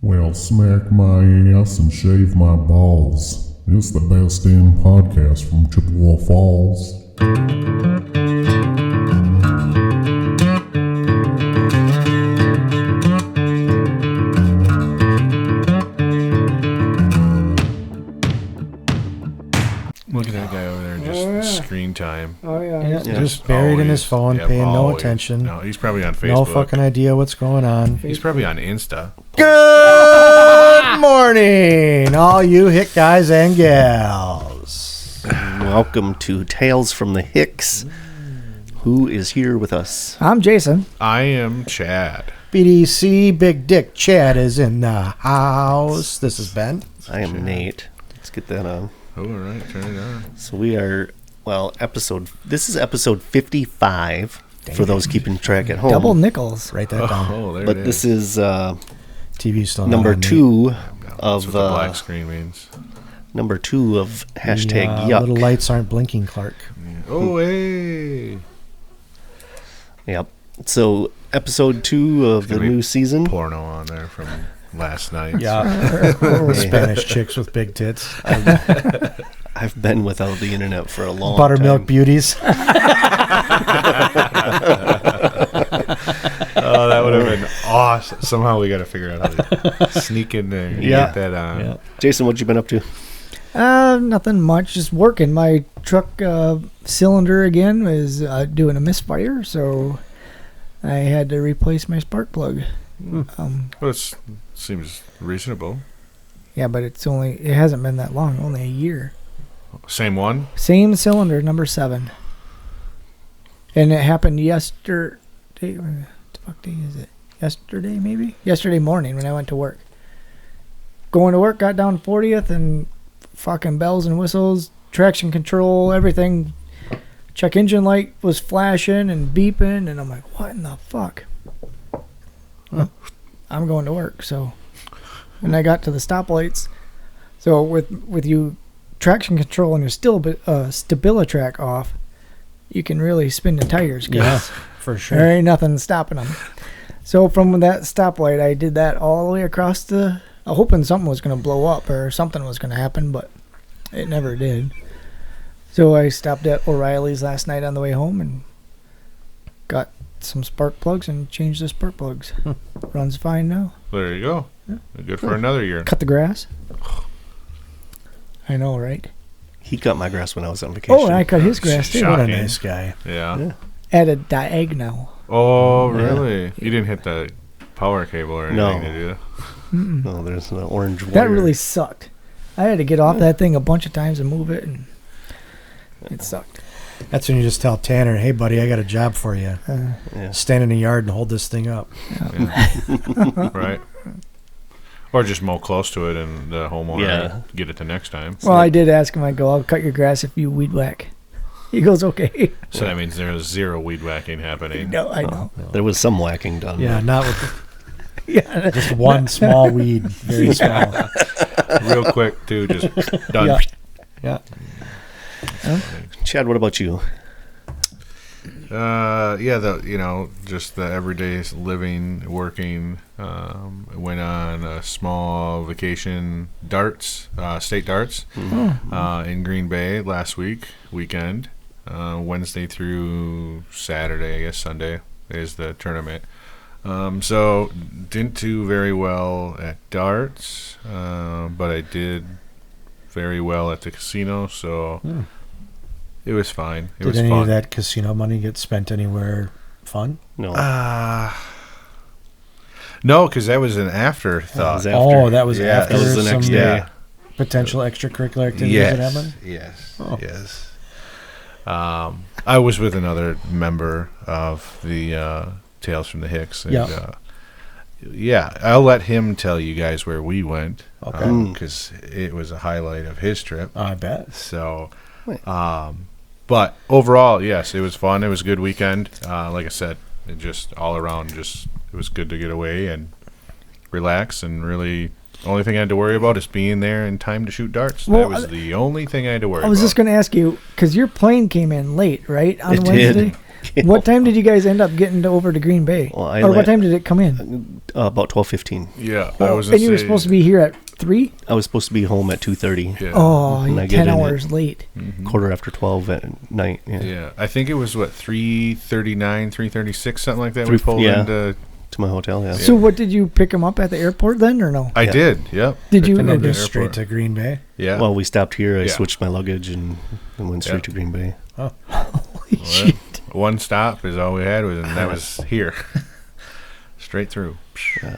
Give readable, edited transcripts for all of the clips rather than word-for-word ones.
Well, smack my ass and shave my balls. It's the best damn podcast from Chippewa Falls. Look at that guy over there, just screen time. Oh, yeah. Just buried in his phone, paying no attention. No, he's probably on Facebook. No fucking idea what's going on. He's probably on Insta. Good morning, all you Hick guys and gals. Welcome to Tales from the Hicks. Who is here with us? I'm Jason. I am Chad. BDC Big Dick Chad is in the house. This is Ben. I am Nate. Let's get that on. Oh, all right, turn it on. So we are, this is episode 55 for those keeping track at home. Double nickels. Write that down. Oh, there But it this is. is TV still number not on, 2 That's of what the black screen means. number 2 of hashtag The, yuck. little lights aren't blinking, Clark. Oh, hey. Yep. So episode 2 of the gonna be new season. Porno on there from last night. Yeah. Spanish chicks with big tits. I've been without the internet for a long Buttermilk time. beauties. Oh, that would have been awesome. Somehow we got to figure out how to sneak in there and get that on. Yeah. Jason, what you been up to? Nothing much. Just working. My truck cylinder again is doing a misfire, so I had to replace my spark plug. Well, it seems reasonable. Yeah, but it hasn't been that long. Only a year. Same one? Same cylinder, number 7. And it happened yesterday. What the fuck day is it? Yesterday, maybe? Yesterday morning when I went to work. Going to work, got down 40th, and fucking bells and whistles, traction control, everything. Check engine light was flashing and beeping, and I'm like, what in the fuck? Well, I'm going to work, so. And I got to the stoplights. So with you traction control and your Stabilitrack off, you can really spin the tires. Yeah, for sure. There ain't nothing stopping them. So from that stoplight, I did that all the way across hoping something was going to blow up or something was going to happen, but it never did. So I stopped at O'Reilly's last night on the way home and got some spark plugs and changed the spark plugs. Runs fine now. There you go. Yeah. Good for another year. Cut the grass. I know, right? He cut my grass when I was on vacation. Oh, and I cut his grass too. What a Shocking. nice guy. Yeah. At a diagonal. Oh, really? You didn't hit the power cable or anything, No. did you? No, there's an orange wire. That really sucked. I had to get off that thing a bunch of times and move it, and it sucked. That's when you just tell Tanner, hey, buddy, I got a job for you. Yeah. Stand in the yard and hold this thing up. Yeah. Right. Or just mow close to it and the homeowner get it the next time. Well, I did ask him. I go, I'll cut your grass if you weed whack. He goes, okay. So that means there's zero weed whacking happening. No, I know. There was some whacking done. Yeah, but not with Yeah. just one small weed. Very small. Real quick, too. Just done. Yeah. Chad, what about you? Just the everyday living, working. Went on a small vacation, state darts, in Green Bay last weekend. Wednesday through Saturday, I guess Sunday is the tournament. So didn't do very well at darts, but I did very well at the casino, so it was fine. It Did was any fun. of that casino money get spent anywhere fun? No. No, because that was an afterthought. That was after. Oh, that was after That was the next some day. potential extracurricular activities that happened? Yes. Oh. Yes. I was with another member of the Tales from the Hicks. And, I'll let him tell you guys where we went. Okay. Because it was a highlight of his trip. I bet. So, but overall, yes, it was fun. It was a good weekend. Like I said, it just all around, it was good to get away and relax and really Only thing I had to worry about is being there in time to shoot darts. Well, that was the only thing I had to worry about. I was just going to ask you, because your plane came in late, right, on It Wednesday? did. What time did you guys end up getting over to Green Bay? Well, or what time did it come in? About 12:15. Yeah. Oh, I was and you were supposed to be here at 3? I was supposed to be home at 2:30. Yeah. Oh, And I you're get 10 in hours late. Quarter after 12 at night. Yeah. Yeah. I think it was, 3:39, 3:36, something like that. We Three- pulled yeah. into. To my hotel. Yeah. So what, did you pick him up at the airport then, or no? I Yeah. did. Yep. Did you- Picked him up at the Just straight airport. to Green Bay. Yeah. Well, we stopped here. I Yeah. switched my luggage and went straight Yeah. to Green Bay. Holy shit. One stop is all we had, and that was here. Straight through. Yeah.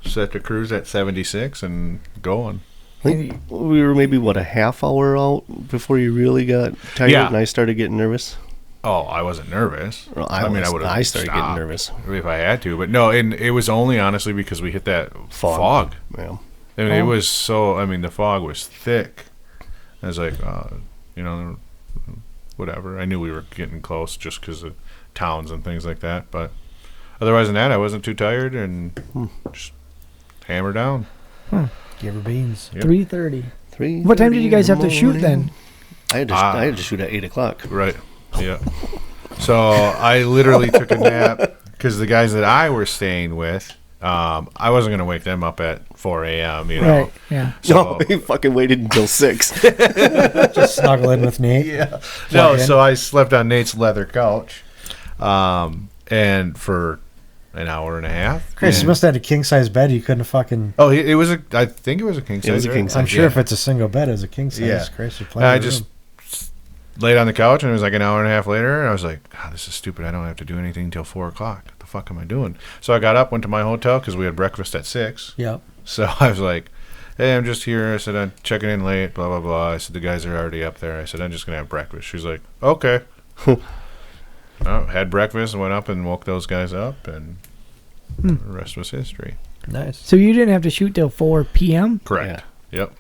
Set the cruise at 76 and going. I think we were maybe a half hour out before you really got tired, Yeah. and I started getting nervous. Oh, I wasn't nervous. Well, I would have. I started getting stopped nervous. if I had to, but no. And it was only honestly because we hit that fog. Yeah. I mean, it was so. I mean, the fog was thick. I was like, whatever. I knew we were getting close just because of towns and things like that. But otherwise than that, I wasn't too tired and just hammer down. Give her beans. Yep. 3:30. What time did you guys have to shoot then? I had to shoot at 8:00. Right. Yeah. So I literally took a nap because the guys that I were staying with, I wasn't going to wake them up at 4 a.m., you know. Right, yeah. So, No, he fucking waited until 6. Just snuggle in with Nate. no, Plug in. so I slept on Nate's leather couch and for an hour and a half. Chris, you And- must have had a king size bed. You couldn't fucking. Oh, it was I think it was a king size. was a king right? size. I'm sure Yeah. if it's a single bed, it's a king size. Yeah. Chris, you're playing. I just laid on the couch, and it was like an hour and a half later, and I was like, God, this is stupid. I don't have to do anything until 4 o'clock. What the fuck am I doing? So I got up, went to my hotel because we had breakfast at 6. Yep. So I was like, hey, I'm just here. I said, I'm checking in late, blah, blah, blah. I said, the guys are already up there. I said, I'm just going to have breakfast. She's like, okay. Had breakfast and went up and woke those guys up, and the rest was history. Nice. So you didn't have to shoot till 4 p.m.? Correct. Yep.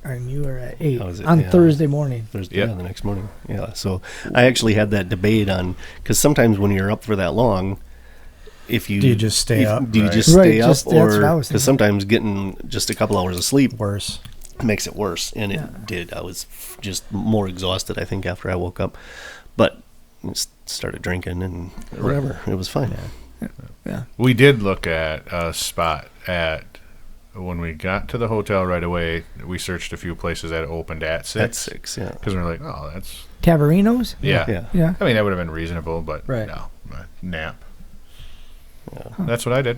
And you were at 8 That was it, on yeah. Thursday morning. Thursday, Yep. yeah, the next morning. Yeah, so I actually had that debate on, because sometimes when you're up for that long, if you Do you just stay up? Do you Right. just stay Right, up, just- that's what I or was because thinking. sometimes getting just a couple hours of sleep Worse. makes it worse, and it did. I was just more exhausted, I think, after I woke up, but started drinking and whatever. It was fine. We did look at a spot when we got to the hotel right away. We searched a few places that opened at 6. At 6, yeah. Because we were like, oh, that's, Tabarino's? yeah. Yeah. Yeah. I mean, that would have been reasonable, but Right. no, a nap. That's what I did.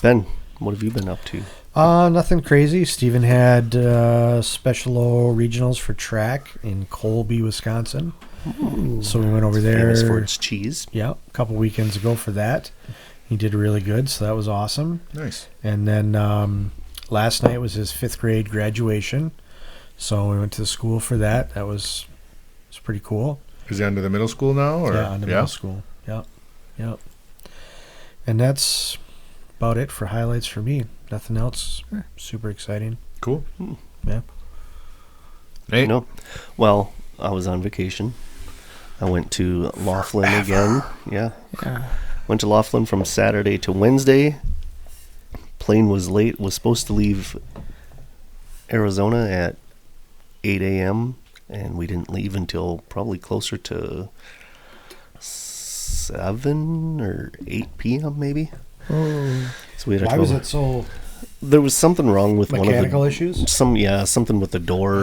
Ben, what have you been up to? Nothing crazy. Steven had Special O regionals for track in Colby, Wisconsin. So we went over there. Famous for its cheese. Yeah, a couple weekends ago for that. He did really good, so that was awesome. Nice. And then last night was his 5th grade graduation, so we went to the school for that. That was pretty cool. Is he under the middle school now? Or? Yeah, on the middle school. Yep. And that's about it for highlights for me. Nothing else super exciting. Cool. Yeah. Nate? No. Well, I was on vacation. I went to Laughlin again. Yeah. Went to Laughlin from Saturday to Wednesday. Plane was late. Was supposed to leave Arizona at 8 a.m. and we didn't leave until probably closer to 7 or 8 p.m. maybe. Oh. So we had to Why go- was it so There was something wrong with mechanical one of issues? something with the door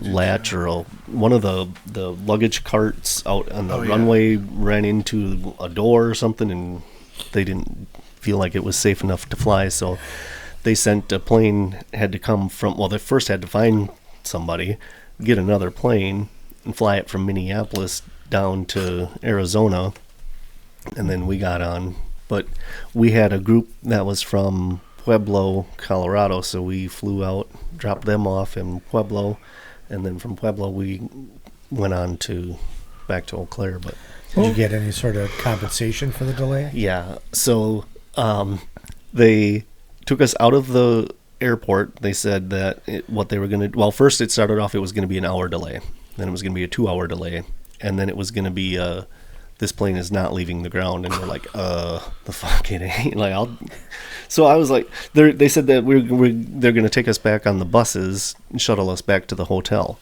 latch or one of the luggage carts out on the runway ran into a door or something, and they didn't feel like it was safe enough to fly, so they sent a plane. Had to come from, well, they first had to find somebody, get another plane and fly it from Minneapolis down to Arizona, and then we got on. But we had a group that was from Pueblo, Colorado, so we flew out, dropped them off in Pueblo, and then from Pueblo we went on to back to Eau Claire. But Did you get any sort of compensation for the delay? yeah, so they took us out of the airport. They said that what they were going to, well, first it started off, it was going to be an hour delay, then it was going to be a 2-hour delay, and then it was going to be a this plane is not leaving the ground. And we're like, the fuck it ain't. Like, So I was like, they said that they're going to take us back on the buses and shuttle us back to the hotel.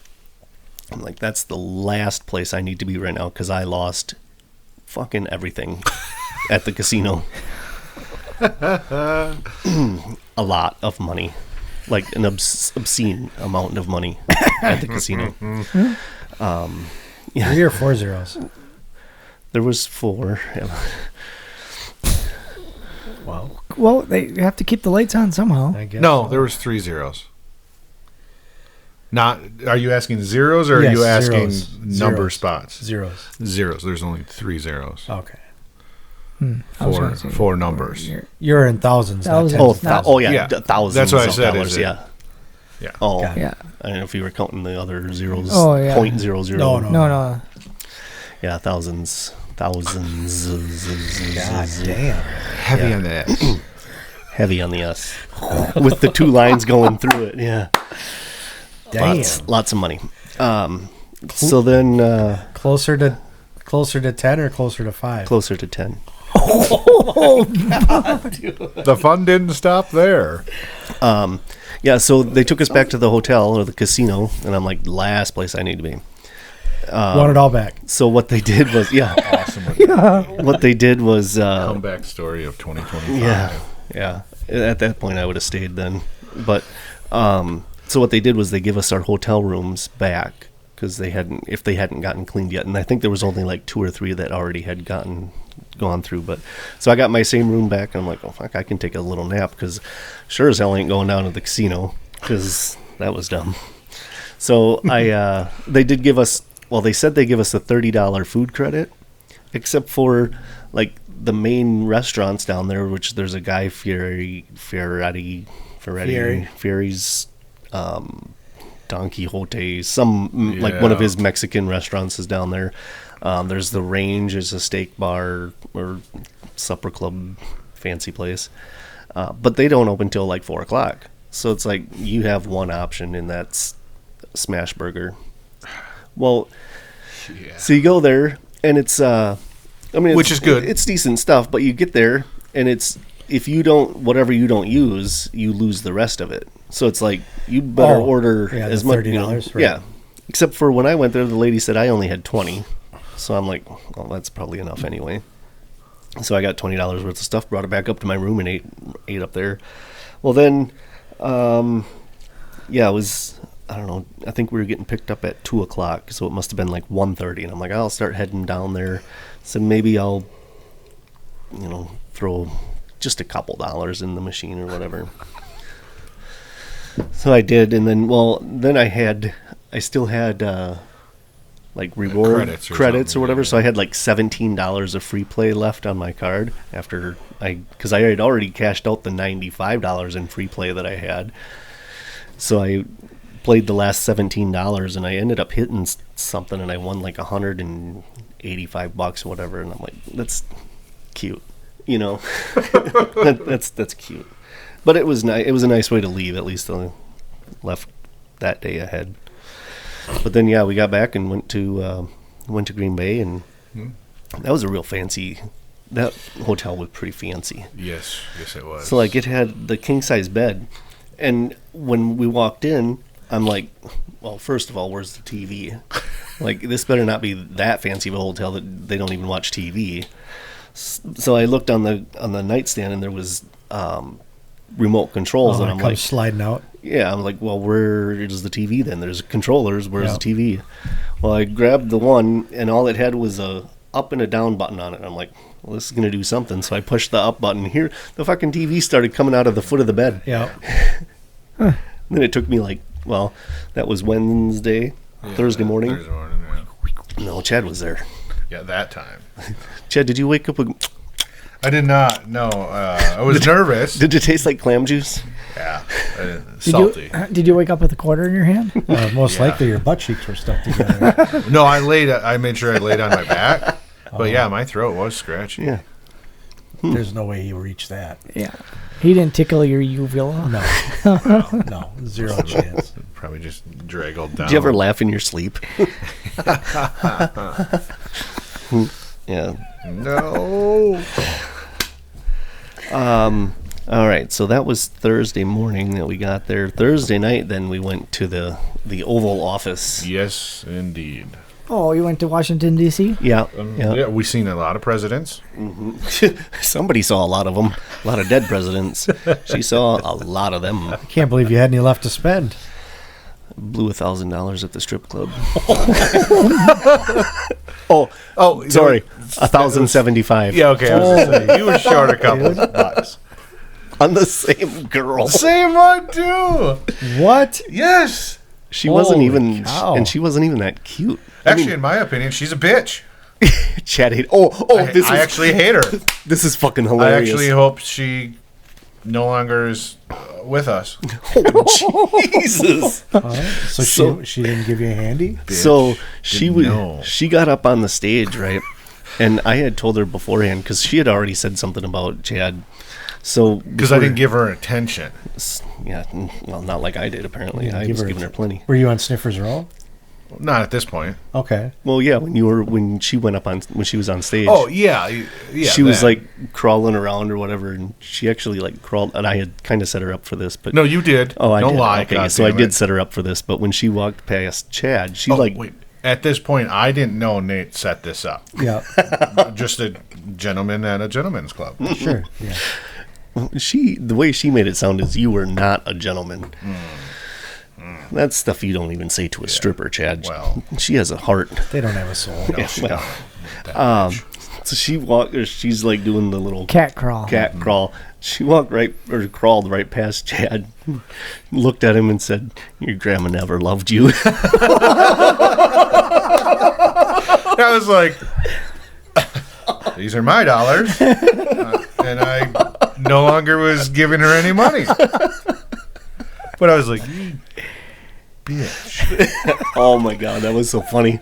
I'm like, that's the last place I need to be right now because I lost fucking everything at the casino. A lot of money. Like an obscene amount of money at the casino. 3 or 4 zeros. There was 4. Wow. Well, they have to keep the lights on somehow. I guess No, so. there was 3 zeros. Not. Are you asking zeros or Yes, are you asking zeros. number Zeros. spots? Zeros. Zeros. There's only 3 zeros. Okay. I was gonna say 4 numbers. You're in thousands. Not Thousands. tens. Yeah. Yeah. Thousands That's what I of said, dollars. is it- Yeah. Yeah. Oh, Got it. Yeah. I don't know if you were counting the other zeros. Oh, yeah. 0.00. No. No. Yeah, thousands. God damn. Heavy on that. Heavy on the S. With the 2 lines going through it. Yeah. Damn. Lots of money. So then Closer to 10 or closer to 5? closer to 10. The fun didn't stop there. Yeah, so they took us back to the hotel or the casino, and I'm like, last place I need to be. Want it all back. So what they did was, Awesome. what they did was, Comeback story of 2025. yeah. At that point, I would have stayed then. But so what they did was they give us our hotel rooms back because if they hadn't gotten cleaned yet, and I think there was only like 2 or 3 that already had gone through. But so I got my same room back, and I'm like, oh fuck, I can take a little nap because sure as hell ain't going down to the casino because that was dumb. So they did give us. Well, they said they give us a $30 food credit, except for like the main restaurants down there, which there's a Guy Fieri's, Don Quixote, like one of his Mexican restaurants is down there. There's the Range, is a steak bar or supper club, fancy place, but they don't open till like 4:00. So it's like you have one option, and that's smash burger. Well, so you go there, and it's Which is good. It's decent stuff, but you get there, and it's whatever you don't use, you lose the rest of it. So it's like you better order as the much. $30, right. Yeah, except for when I went there, the lady said I only had 20, so I'm like, well, that's probably enough anyway. So I got $20 worth of stuff, brought it back up to my room, and ate up there. Well, then, it was. I don't know. I think we were getting picked up at 2:00, so it must have been like 1:30. And I'm like, I'll start heading down there. So maybe I'll, throw just a couple dollars in the machine or whatever. So I did, and then I still had like reward credits or whatever. So I had like $17 of free play left on my card because I had already cashed out the $95 in free play that I had. So I played the last $17 and I ended up hitting something, and I won like $185 or whatever, and I'm like, that's cute, that's cute. But it was nice. It was a nice way to leave. At least I left that day ahead. But then we got back and went to Green Bay, and that was a real fancy. That hotel was pretty fancy. Yes, it was. So like it had the king size bed, and when we walked in, I'm like, well, first of all, where's the TV? Like, this better not be that fancy of a hotel that they don't even watch TV. So I looked on the nightstand, and there was remote controls, and I'm like, sliding out. Yeah, I'm like, well, where is the TV then? There's controllers. Where's the TV? Well, I grabbed the one, and all it had was a up and a down button on it. I'm like, well, this is gonna do something. So I pushed the up button. Here, the fucking TV started coming out of the foot of the bed. Yeah. Then it took me that was Thursday morning. Thursday morning, yeah. No, Chad was there. Yeah, that time. Chad, did you wake up with... I did not. No, I was nervous. Did it taste like clam juice? Yeah, salty. Did you wake up with a quarter in your hand? Most likely your butt cheeks were stuck together. No, I made sure I laid on my back. But yeah, my throat was scratchy. Yeah. There's no way he reached that. Yeah. He didn't tickle your uvula? No, zero chance. Probably just draggled down. Did you ever laugh in your sleep? Yeah. No. All right, so that was Thursday morning that we got there. Thursday night, then we went to the Oval Office. Yes, indeed. Oh, you went to Washington, D.C.? Yeah, Yeah, we seen a lot of presidents. Somebody saw a lot of them, a lot of dead presidents. She saw a lot of them. I can't believe you had any left to spend. Blew $1,000 at the strip club. Oh, Sorry, 1,075 Yeah, okay. I was gonna say, you were short a couple bucks. on the same girl. Same one too. What? Yes. She wasn't Holy even, cow. and she wasn't even that cute. Actually, in my opinion, she's a bitch. Chad hate. I actually hate her. This is fucking I hilarious. actually hope she no longer is with us. Oh, Jesus. So she didn't give you a handy? So she Didn't know. she got up on the stage, right? And I had told her beforehand because she had already said something about Chad. So Because I didn't give her attention. yeah, well, not like I did. Apparently, I give was her- giving her plenty. Were you on Sniffer's Row? Not at this point. Okay. Well, yeah, when she went up on when she was on stage. Oh yeah, yeah. she was that. like crawling around or whatever, and she actually like crawled. And I had kind of set her up for this, but No, you did. oh, I don't did. lie. Okay, God so I damn did it. set her up for this. But when she walked past Chad, she Wait. At this point, I didn't know Nate set this up. Yeah. Just a gentleman at a gentleman's club. Sure. Yeah. the way she made it sound is you were not a gentleman. That's stuff you don't even say to a stripper, Chad. Well. She has a heart. They don't have a soul. No, she well, don't. That bitch. So she walked. She's like doing the little Cat crawl. cat crawl. She walked crawled right past Chad, looked at him and said, "Your grandma never loved you." I was like, these are my dollars. And I no longer was giving her any money. But I was like, you bitch. Oh my god, that was so funny.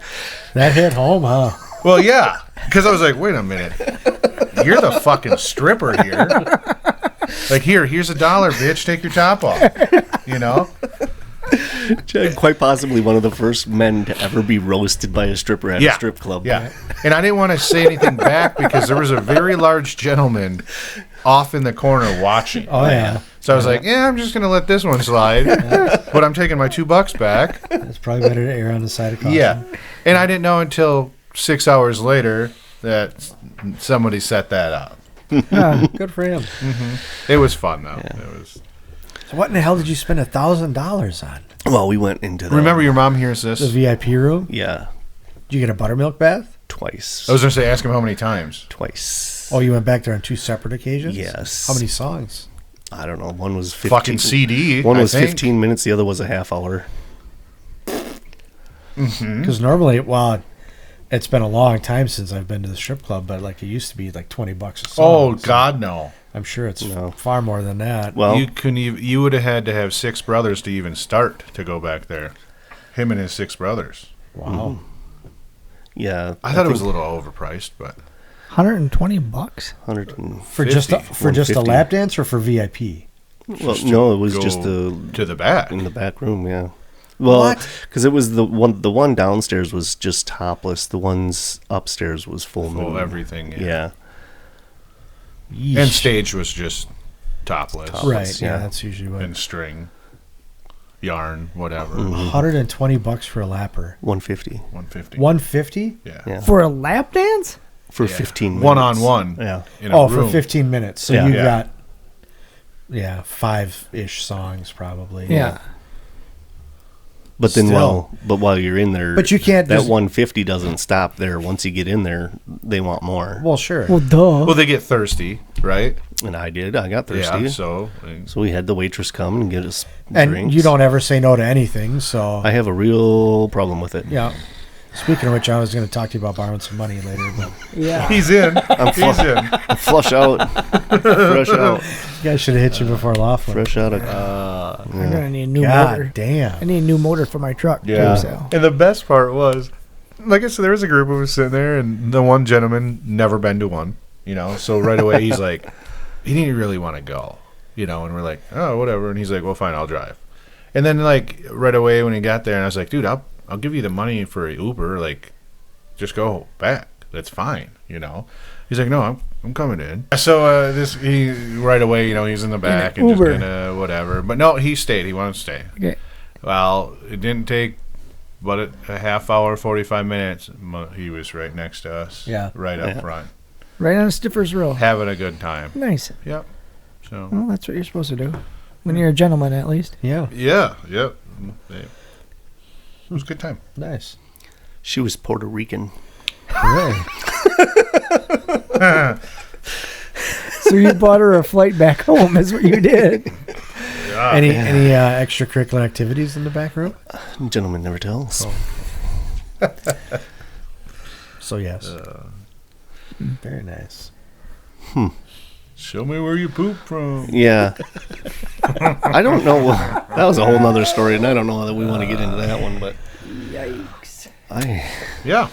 That hit home, huh? Well, yeah. Because I was like, wait a minute. You're the fucking stripper here. Like, here's $1, bitch. Take your top off. You know? Chad, quite possibly one of the first men to ever be roasted by a stripper at a strip club. Yeah. And I didn't want to say anything back because there was a very large gentleman off in the corner watching. Oh, yeah. So I was like, yeah, I'm just going to let this one slide. But I'm taking my $2 back. It's probably better to err on the side of caution. Yeah. And I didn't know until 6 hours later that somebody set that up. Yeah, good for him. It was fun, though. It was. So what in the hell did you spend $1,000 on? Well, we went into the Remember, your mom hears this. The VIP room? Yeah, Did you get a buttermilk bath? twice. I was going to say, ask him how many times. Twice. Oh, you went back there on 2 separate occasions? Yes. How many songs? I don't know. One was 15, Fucking CD. One was I think. 15 minutes. The other was a half hour. Because normally, well, it's been a long time since I've been to the strip club, but like it used to be like $20 a song. Oh, so God, no. I'm sure it's No. far more than that. Well, You couldn't. You would have had to have 6 brothers to even start to go back there. Him and his 6 brothers. Wow. yeah. I thought it was a little overpriced, but $120. 100 and, For just a 150. lap dance or for VIP? well, Just no, to it was go just to the back. in the back room. Yeah. Well, What? because it was the one downstairs was just topless. The ones upstairs was full Full moon. everything. Yeah. And stage was just topless. Right. Yeah, yeah. that's usually what. And string, yarn, whatever. $120 for a lapper. 150 150. 150? Yeah. Yeah. For a lap dance? for Yeah. 15 minutes. One-on-one. Yeah. In a Oh, room. for 15 minutes. So Yeah. you Yeah. got 5-ish songs probably. Yeah. But then Still. while you're in there, But you can't that just- 150 doesn't stop there. Once you get in there, they want more. Well, sure. Well, duh. Well, they get thirsty, right? And I did. I got thirsty. Yeah. So So we had the waitress come and get us and drinks. you don't ever say no to anything, so I have a real problem with it. yeah. Speaking of which, I was going to talk to you about borrowing some money later, but yeah. he's in. He's in. Flush out. Fresh out. you guys should have hit you before Laughlin. Fresh out of. I'm gonna need a new God motor. I damn. need a new motor for my truck. Yeah. Too, so. And the best part was, like I said, there was a group of us sitting there, and the one gentleman never been to one, you know. So right away he's like, he didn't really want to go, you know. And we're like, oh, whatever. And he's like, well, fine, I'll drive. And then like right away when he got there, and I was like, dude, I'll give you the money for Uber, like, just go back, that's fine, you know. He's like, no, I'm coming in. So he right away, you know, he's in the back and just Uber. gonna whatever. But no, he stayed. He wanted to stay. Okay. Well, it didn't take but a half hour, 45 minutes. He was right next to us. Yeah. Right up front. Right on Stiffer's Row. Having a good time. Nice. Yep. So. Well, that's what you're supposed to do. When you're a gentleman, at least. Yeah. Yeah. Yep. It was a good time. Nice. She was Puerto Rican. Really? So you bought her a flight back home, is what you did. Any extracurricular activities in the back room? Gentleman never tells. So yes. Very nice. Show me where you poop from. Yeah. I don't know. That was a whole nother story, and I don't know that we want to get into that one, but Yikes. Yeah.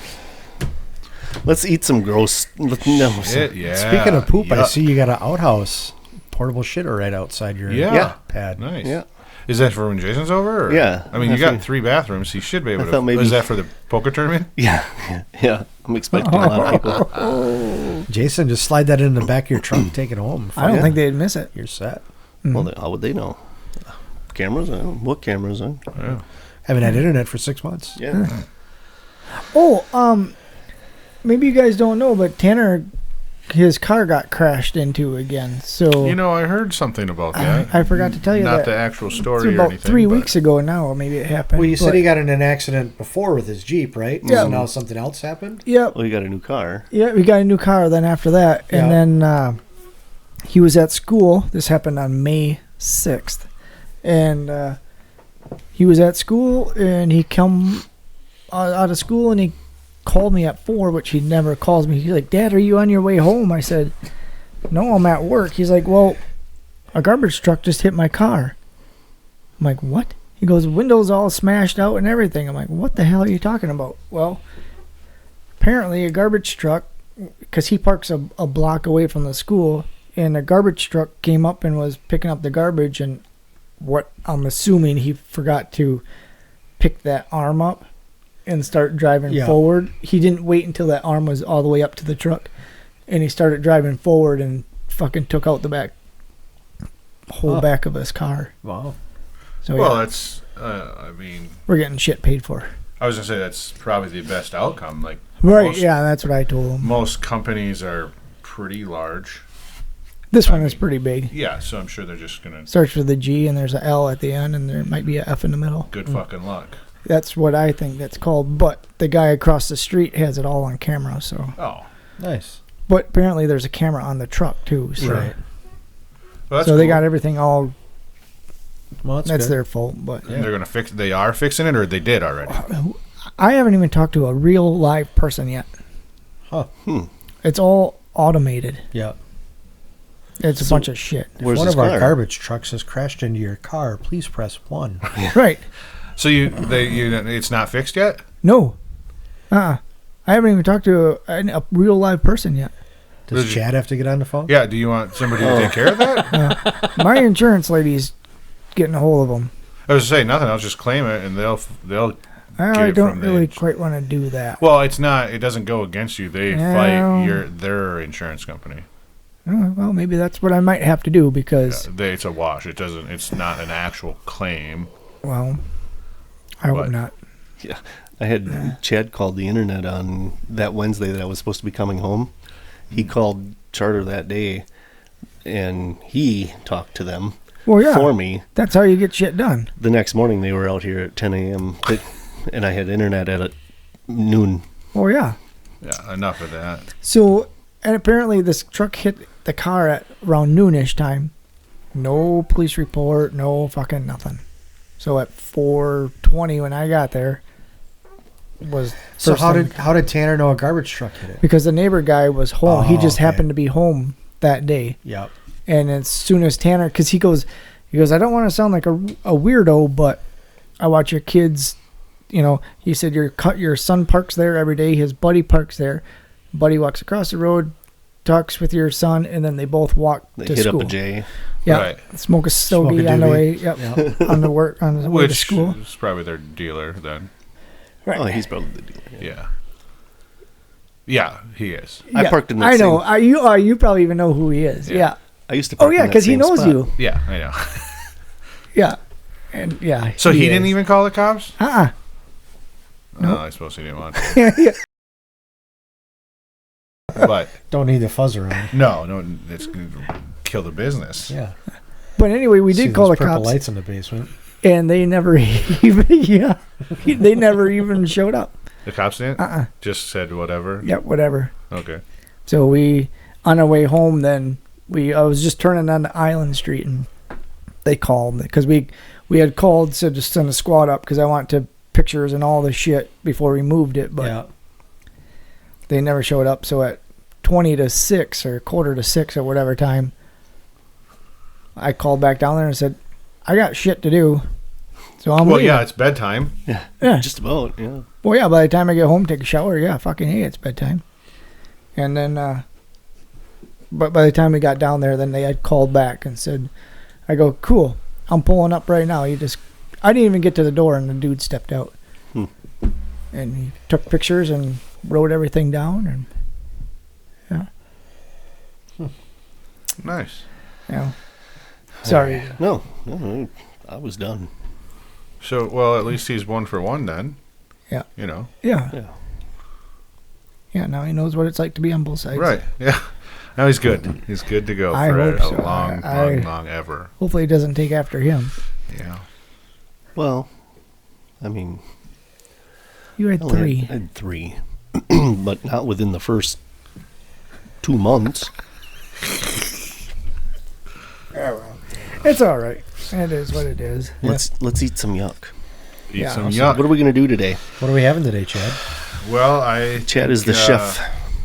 Let's eat some gross. Shit, yeah. Speaking of poop, I Yeah. see you got an outhouse portable shitter right outside your Yeah. pad. Nice. Yeah. Is that for when Jason's over? Or? Yeah. I mean, you got 3 bathrooms. He should be able I to. thought maybe- Is that for the poker tournament? Yeah. I'm expecting a lot of people. Jason, just slide that in the back of your truck, take it home. I don't think they'd miss it. You're set. Well, how would they know? Cameras? What cameras? Yeah. Haven't had internet for 6 months. Yeah. Oh, maybe you guys don't know, but Tanner, his car got crashed into again. So You know, I heard something about that. I forgot to tell you Not that. the actual It's story or about anything. 3 but- weeks ago now, maybe it happened. Well, you said but- he got in an accident before with his Jeep, right? Yeah. So now something else happened? Yep. Well, you got a new car. Yeah, we got a new car then after that. Yeah. And then he was at school. This happened on May 6th. And he was at school and he come out of school and he called me at 4, which he never calls me. He's like, Dad, are you on your way home? I said, no, I'm at work. He's like, well, a garbage truck just hit my car. I'm like, what? He goes, windows all smashed out and everything. I'm like, what the hell are you talking about? Well, apparently a garbage truck, because he parks a block away from the school, and a garbage truck came up and was picking up the garbage, and what I'm assuming he forgot to pick that arm up and start driving Yeah. forward. He didn't wait until that arm was all the way up to the truck, and he started driving forward and fucking took out the whole back of his car. Wow. So Well, yeah, that's, I mean, we're getting shit paid for. I was going to say that's probably the best outcome. Like, Right, most, yeah, that's what I told him. most companies are pretty large. This one is pretty big. Yeah, so I'm sure they're just going to, Starts with a G and there's a L at the end and there might be a F in the middle. good fucking luck. That's what I think that's called. But the guy across the street has it all on camera. So, Oh. Nice. but apparently there's a camera on the truck too. So, Right. Well, that's so they cool. got everything all. Well, That's good. their fault. But They're going to fix, they are fixing it or they did already? I haven't even talked to a real live person yet. Huh. It's all automated. Yeah. It's a bunch of shit. If Where's one his of our car? garbage trucks has crashed into your car, please press 1. Right. So it's not fixed yet? No. I haven't even talked to a real live person yet. Does Did you- Chad have to get on the phone? Yeah, do you want somebody to take care of that? My insurance lady's getting a hold of them. I was going to say, nothing, I'll just claim it and they'll I Get it don't from the really ins- quite want to do that. well, it doesn't go against you. They No. fight their insurance company. Oh, well, maybe that's what I might have to do because, It's a wash. It's not an actual claim. well, I hope But- not. Yeah. I had Chad called the internet on that Wednesday that I was supposed to be coming home. He called Charter that day, and he talked to them Well, yeah, for me. that's how you get shit done. The next morning, they were out here at 10 a.m., and I had internet at noon. Oh, yeah. Yeah, enough of that. So, and apparently this truck hit the car at around noonish time. No police report, no fucking nothing. So at 4:20 when I got there, was So first how thing- did Tanner know a garbage truck hit it? because the neighbor guy was home. He Oh, just okay. happened to be home that day. Yep. And as soon as Tanner, because he goes, I don't want to sound like a weirdo, but I watch your kids. You know, he said your son parks there every day. His buddy parks there. Buddy walks across the road, talks with your son, and then they both walk They to hit school. up a J. Yeah, Right. smoke a Smoke a stogie on the doobie. way. Yep, Yep. on the way to Which school. is probably their dealer then. Right. Oh, he's probably the dealer. Yeah. Yeah, he is. I parked in that I know. same- You probably even know who he is. Yeah. I used to park Oh yeah, in that because he same knows spot. you. Yeah, I know. Yeah. And yeah. So he didn't is. even call the cops? Uh-uh. No, I suppose he didn't want to. Yeah. But Don't need the fuzz around. no, it's going to kill the business. Yeah. But anyway, we See did call the those purple cops, lights in the basement. and they never even they never even showed up. The cops didn't? Uh-uh. Just said whatever? Yeah, whatever. Okay. So we, on our way home, then I was just turning on Island Street, and they called because we had called, said to send a squad up because I wanted pictures and all the shit before we moved it, but Yeah. they never showed up. So at 20 to 6 or quarter to 6 or whatever time, I called back down there and said, I got shit to do. So I'm Well, leaving. yeah, it's bedtime. Yeah. Oh, Just about, yeah. Well, yeah, by the time I get home, take a shower, yeah, fucking hey, it's bedtime. And then, but by the time we got down there, then they had called back and said, I go, cool, I'm pulling up right now. I didn't even get to the door, and the dude stepped out. And he took pictures and wrote everything down, and Nice. yeah. Sorry. No, I was done. So, well, at least he's 1 for 1 then. Yeah. You know. Yeah. Yeah. Yeah, now he knows what it's like to be on both sides. Right. Yeah. Now he's good. He's good to go I for hope a so. long ever. Hopefully he doesn't take after him. Yeah. Well, I mean, You had I only 3. had 3, but not within the first 2 months. It's all right. It is what it is. Let's eat some yuck. Eat Yeah. some So yuck. what are we gonna do today? What are we having today, Chad? Well, Chad is the think, chef.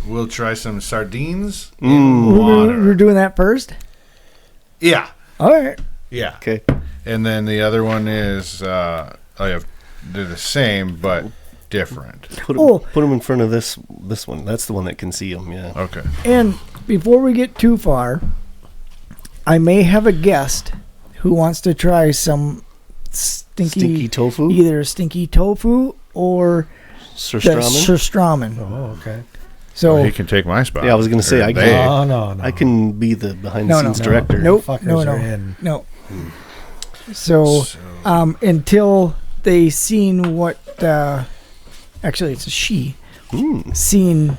We'll try some sardines Mm. in water. We're doing that first? Yeah. All right. Yeah. Okay. And then the other one is they're the same but different. Put them in front of this one. That's the one that can see them. Yeah. Okay. And before we get too far, I may have a guest who wants to try some Stinky tofu. either stinky tofu or the Surstramen. surstramen. Oh, okay. So He can take my spot. Yeah, I was gonna say, Or I they. can- No. I can be the behind No, the no, scenes no. director. Nope. Fuckers No. are in. no. So until they seen what actually it's a she seen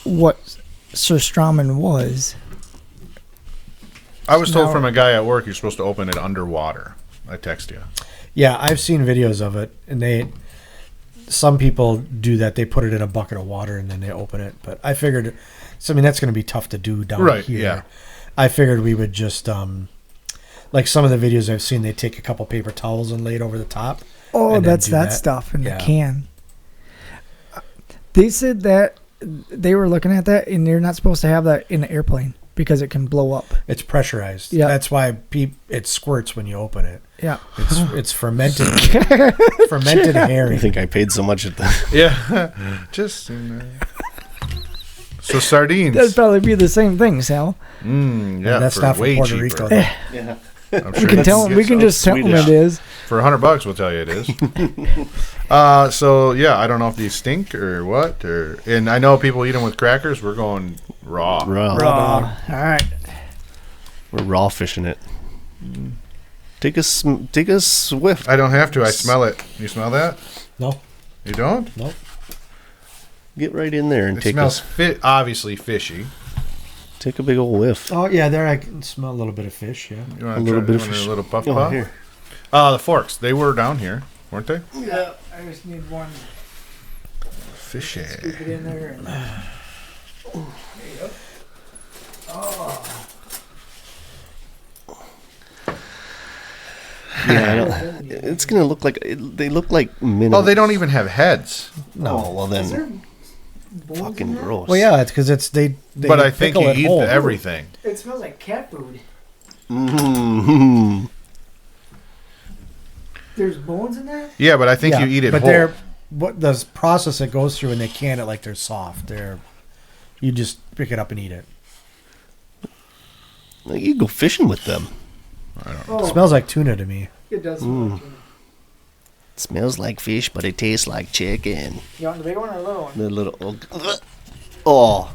what surstramen was. I was told No. from a guy at work you're supposed to open it underwater. I text you. Yeah, I've seen videos of it, and some people do that. They put it in a bucket of water and then they open it. But I figured, that's going to be tough to do down Right, here. yeah. I figured we would just, like some of the videos I've seen, they take a couple paper towels and lay it over the top. Oh, and then that's do that stuff in Yeah. the can. They said that they were looking at that, and they're not supposed to have that in an airplane because it can blow up. It's pressurized. Yeah. That's why it squirts when you open it. Yeah. It's fermented, fermented I herring. think I paid so much at the. Yeah. Just so sardines. That'd probably be the same thing, Sal. Yeah, That's for not from way Puerto cheaper. Rico. Though. Yeah. I'm We sure can you tell them. get We can some. just tell them Swedish. it is. For $100, we'll tell you it is. So yeah, I don't know if these stink or what, and I know people eat them with crackers. We're going raw. Raw. All right. We're raw fishing it. Take a swift. I don't have to. I smell it. You smell that? No. You don't? Nope. Get right in there and It take smells obviously fishy. take a big old whiff. Oh yeah, there I can smell a little bit of fish. Yeah. You want A little bit of a fish. little puff Oh, puff? here. The forks. They were down here, weren't they? Yeah. I just need one. Fishy. Scoop it in there. And, there you go. Oh. Yeah, I don't, it's gonna look like they look like minnows. Oh, they don't even have heads. No, well Is there then, bones fucking in that? gross. Well, yeah, it's because they But I think pickle you it eat whole. everything. It smells like cat food. Mm-hmm. There's bones in that? Yeah, but I think Yeah, you eat it but whole. they're what the process it goes through, and they can it like they're soft. You just pick it up and eat it. You go fishing with them. Oh, It smells like tuna to me. it does smell like tuna. It smells like fish, but it tastes like chicken. You want the big one or the little one? The little. Oh,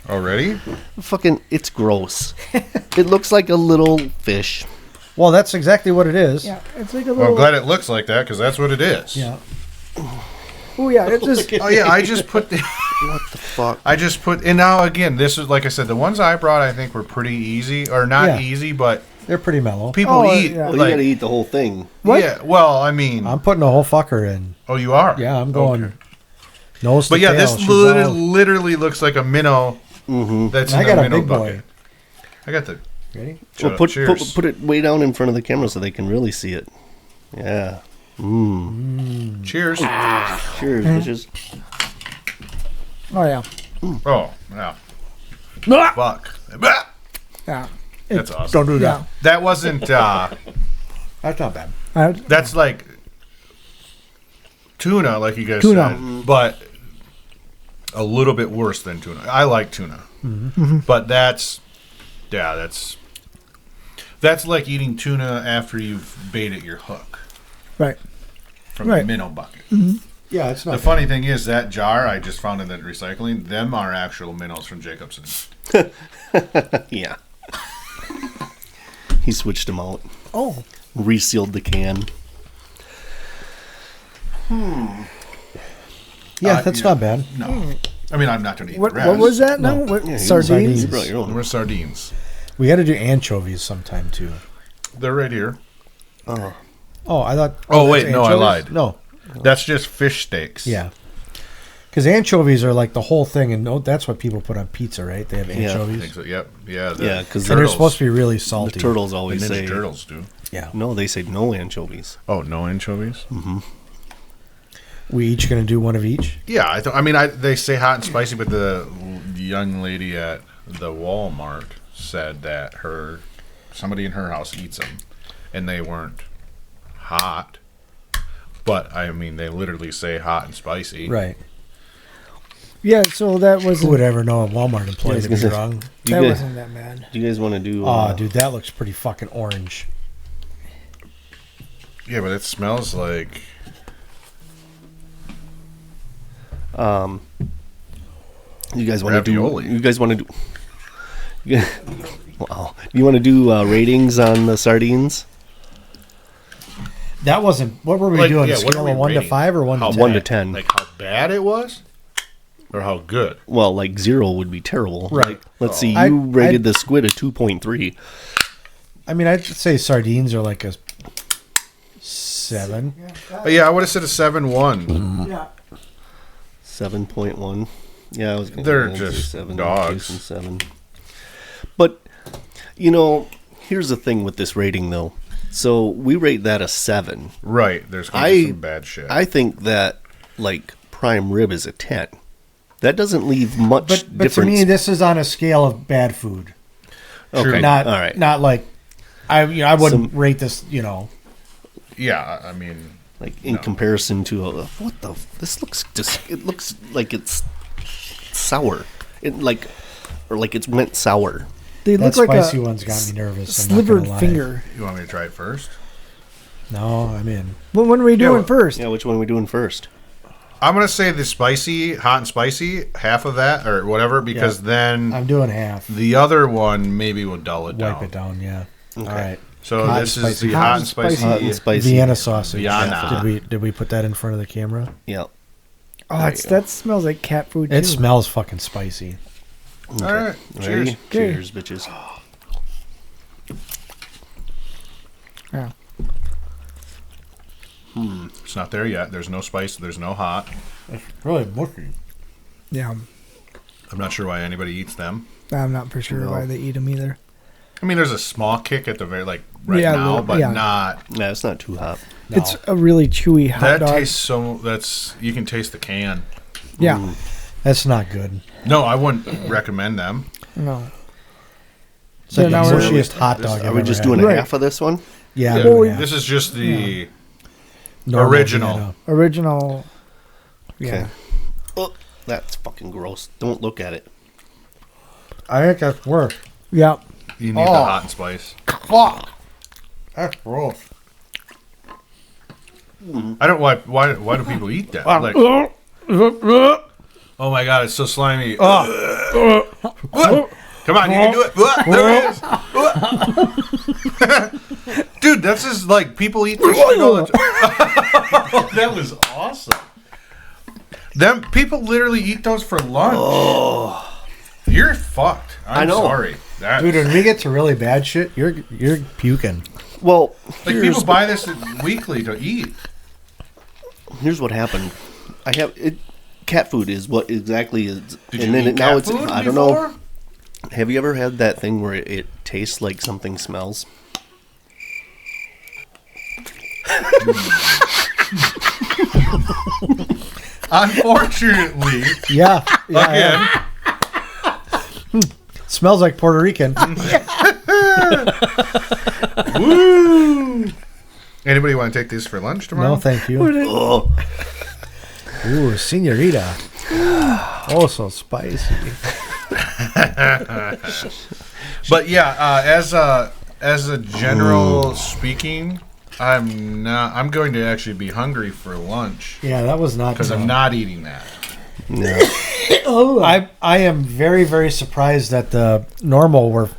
Already? fucking, it's gross. It looks like a little fish. Well, that's exactly what it is. Yeah, it's like a Well, I'm little. glad it looks like that because that's what it is. Yeah. Oh yeah, it's just. Oh yeah, I just put the. What the fuck? I just put, and now again, this is like I said, the ones I brought I think were pretty easy, or not Yeah. easy, but They're pretty mellow. people Oh, eat. yeah. Well, Like, you gotta eat the whole thing. What? Yeah, well, I mean, I'm putting a whole fucker in. oh, you are. Yeah, I'm going Okay. nose to But yeah, tail. this She's all- literally looks like a minnow. That's I in got a a minnow big bucket. boy. I got the. Ready? Well, put it way down in front of the camera so they can really see it. Yeah. Cheers. Cheers, bitches. Oh yeah. Oh yeah. Ah! Fuck. Yeah. That's awesome. Don't do that. Yeah. That wasn't. That's not bad. That's like tuna, like you guys Tuna. said, but a little bit worse than tuna. I like tuna, but that's like eating tuna after you've baited your hook Right. from Right. the minnow bucket. Yeah, it's not The bad. funny thing is that jar I just found in the recycling. Them are actual minnows from Jacobson. Yeah. He switched them out. Oh. Resealed the can. Yeah, that's yeah. not bad. No, I mean I'm not going to eat What? the rest. What was that? No. No. What? Yeah, Sardines. You brought your own. We're sardines. We got to do anchovies sometime too. They're right here. Oh. Oh, I thought. Oh, that's wait, no, I anchovies? lied. No, That's just fish steaks. yeah, because anchovies are like the whole thing, and that's what people put on pizza, right? They have Yeah. I anchovies, think so. Yep. Yeah. Yeah, because and they're supposed to the be really salty. turtles the always Ninja say Turtles do. Yeah, no. They say no anchovies. Oh, no anchovies. we each gonna do one of each. Yeah, they say hot and spicy, but the young lady at the Walmart said that somebody in her house eats them, and they weren't hot. But I mean, they literally say hot and spicy. Right. Yeah. So that Who wasn't. would ever know a Walmart employee to be Yeah. wrong? You That guys, wasn't that bad. do you guys want to do? Oh, dude, that looks pretty fucking orange. Yeah, but it smells like. You guys want to do? Ravioli. You guys want to do? Yeah. Wow. You want to do ratings on the sardines? That wasn't. What were we Like, doing? yeah, what Scale are we of 1 to rating? 5 or 1 to How 10? 1 to 10. Like how bad it was, or how good. Well, like 0 would be terrible. Right. Like, let's see. You I- rated the squid a 2.3. I mean, I'd say sardines are like a 7. Yeah, I would have said a 7-1. Yeah. 7.1. Yeah, I was going They're to just 7. dogs. 7. But you know, here's the thing with this rating, though. So we rate that a 7. Right. There's gonna be some bad shit. I think that like prime rib is a 10. That doesn't leave much But to difference. me, this is on a scale of bad food. okay, Not all right. Not like I wouldn't Some- rate this. yeah, I mean, Like in comparison to what the this looks just it looks like it's sour. It like or like it's went sour. They That look like spicy a one's got me nervous. I'm not slivered gonna lie. finger. you want me to try it first? No, I'm in. Well, when are we doing well- first? Yeah, which one are we doing first? I'm gonna say the spicy, hot and spicy, half of that or whatever, because then I'm doing half. the other one maybe will dull it down. Wipe it down. Yeah. Okay. All right. So Hot this and is the spicy. hot and spicy. Hot and spicy. Vienna sausage. Vienna. Did we put that in front of the camera? Yeah. Oh, There it's, you go. that smells like cat food too. It smells fucking spicy. Okay. All right. Cheers. Ready? Cheers, bitches. Yeah. It's not there yet. There's no spice. There's no hot. It's really mushy. Yeah. I'm not sure why anybody eats them. I'm not for sure No. why they eat them either. I mean, there's a small kick at the very right Yeah, now, little- but yeah. not. Yeah, it's not too hot. No. It's a really chewy hot That dog. tastes so. You can taste the can. Yeah. That's not good. No, I wouldn't recommend them. No. It's like Then the now we're- mushiest hot this- dog Are I've we ever just had. doing a Right. half of this one? Yeah. Yeah. I'm doing Well, half. This is just the Normal original. Vienna. Original. Yeah. Okay. Oh, that's fucking gross. Don't look at it. I think that's worse. Yeah. You need the Oh. hot and spice. Fuck. That's gross. I don't. Why do people eat that? Like, Oh my god, it's so slimy. Oh. What? Come on, you can do it. What? There it is. Dude, that's just like people eat this shit all the time. That was awesome. Them people literally eat those for lunch. Oh, You're fucked. I'm know. sorry. That's, Dude, when we get to really bad shit, you're puking. well, like people buy this weekly to eat. here's what happened. I have it. Cat food is what exactly is, Did and you then eat now cat it's. food I don't before? know. Have you ever had that thing where it tastes like something smells? Unfortunately, Yeah. again, Smells like Puerto Rican. woo! Anybody want to take these for lunch tomorrow? No, thank you. Oh, Ooh, senorita. Oh, so spicy. But yeah, as a general speaking, I'm going to actually be hungry for lunch Yeah, that was not because I'm not eating that. no. I am very, very surprised that the normal were, for